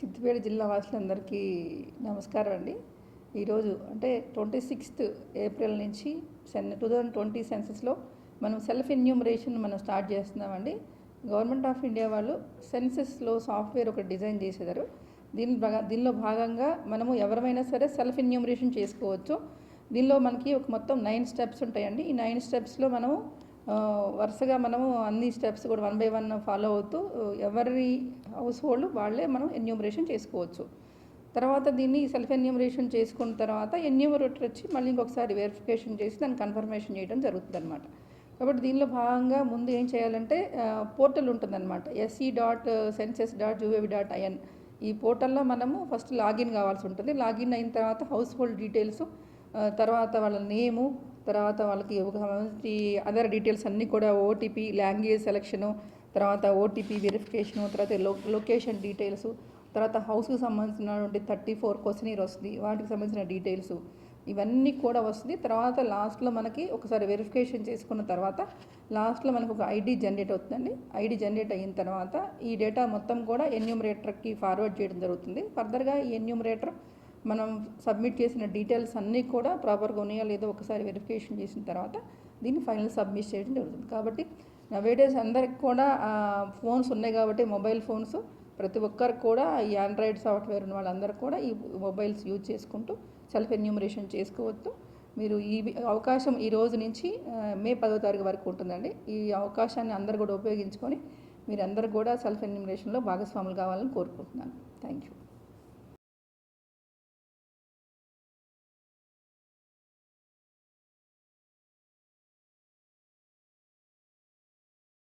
సిద్దిపేట జిల్లా వాసులందరికీ నమస్కారం అండి. ఈరోజు అంటే 26th ఏప్రిల్ నుంచి 2020 సెన్సస్లో మనం సెల్ఫ్ ఎన్యూమరేషన్ మనం స్టార్ట్ చేస్తున్నామండి. గవర్నమెంట్ ఆఫ్ ఇండియా వాళ్ళు సెన్సస్లో సాఫ్ట్వేర్ ఒక డిజైన్ చేసేదారు. దీనిలో భాగంగా మనము ఎవరైనా సరే సెల్ఫ్ ఎన్యూమరేషన్ చేసుకోవచ్చు. దీనిలో మనకి ఒక మొత్తం 9 స్టెప్స్ ఉంటాయండి. ఈ 9 స్టెప్స్లో మనము వరుసగా మనము అన్ని స్టెప్స్ కూడా 1 by 1 ఫాలో అవుతూ ఎవరి హౌస్ హోల్డ్ వాళ్ళే మనం ఎన్యూమరేషన్ చేసుకోవచ్చు. తర్వాత దీన్ని సెల్ఫ్ ఎన్యూమరేషన్ చేసుకున్న తర్వాత ఎన్యూమరేటర్ వచ్చి మళ్ళీ ఇంకొకసారి వెరిఫికేషన్ చేసి దాన్ని కన్ఫర్మేషన్ చేయడం జరుగుతుంది అనమాట. కాబట్టి దీనిలో భాగంగా ముందు ఏం చేయాలంటే పోర్టల్ ఉంటుందన్నమాట, se.census.gov.in. ఈ పోర్టల్లో మనము ఫస్ట్ లాగిన్ కావాల్సి ఉంటుంది. లాగిన్ అయిన తర్వాత హౌస్ హోల్డ్ డీటెయిల్స్, తర్వాత వాళ్ళ నేము, తర్వాత వాళ్ళకి అదర్ డీటెయిల్స్ అన్నీ కూడా ఓటీపీ, లాంగ్వేజ్ సెలెక్షను, తర్వాత ఓటీపీ వెరిఫికేషను, తర్వాత లొకేషన్ డీటెయిల్స్, తర్వాత హౌస్కి సంబంధించినటువంటి 34 క్వశ్చనీర్ వస్తుంది, వాటికి సంబంధించిన డీటెయిల్స్ ఇవన్నీ కూడా వస్తుంది. తర్వాత లాస్ట్లో మనకి ఒకసారి వెరిఫికేషన్ చేసుకున్న తర్వాత లాస్ట్లో మనకు ఒక ఐడి జనరేట్ అవుతుందండి. ఐడి జనరేట్ అయిన తర్వాత ఈ డేటా మొత్తం కూడా ఎన్యూమరేటర్కి ఫార్వర్డ్ చేయడం జరుగుతుంది. ఫర్దర్గా ఈ ఎన్యూమరేటర్ మనం సబ్మిట్ చేసిన డీటెయిల్స్ అన్నీ కూడా ప్రాపర్గా ఉన్నాయో లేదో ఒకసారి వెరిఫికేషన్ చేసిన తర్వాత దీన్ని ఫైనల్ సబ్మిట్ చేయడం జరుగుతుంది. కాబట్టి నవేడేస్ అందరికి కూడా ఫోన్స్ ఉన్నాయి కాబట్టి మొబైల్ ఫోన్స్ ప్రతి ఒక్కరికి కూడా ఈ ఆండ్రాయిడ్ సాఫ్ట్వేర్ ఉన్న వాళ్ళందరూ కూడా ఈ మొబైల్స్ యూజ్ చేసుకుంటూ సెల్ఫ్ ఎన్యూమరేషన్ చేసుకోవచ్చు. మీరు ఈ అవకాశం ఈ రోజు నుంచి మే 10వ తారీఖు వరకు ఉంటుందండి. ఈ అవకాశాన్ని అందరూ కూడా ఉపయోగించుకొని మీరందరూ కూడా సెల్ఫ్ ఎన్యూమరేషన్లో భాగస్వాములు కావాలని కోరుకుంటున్నాను. Thank you.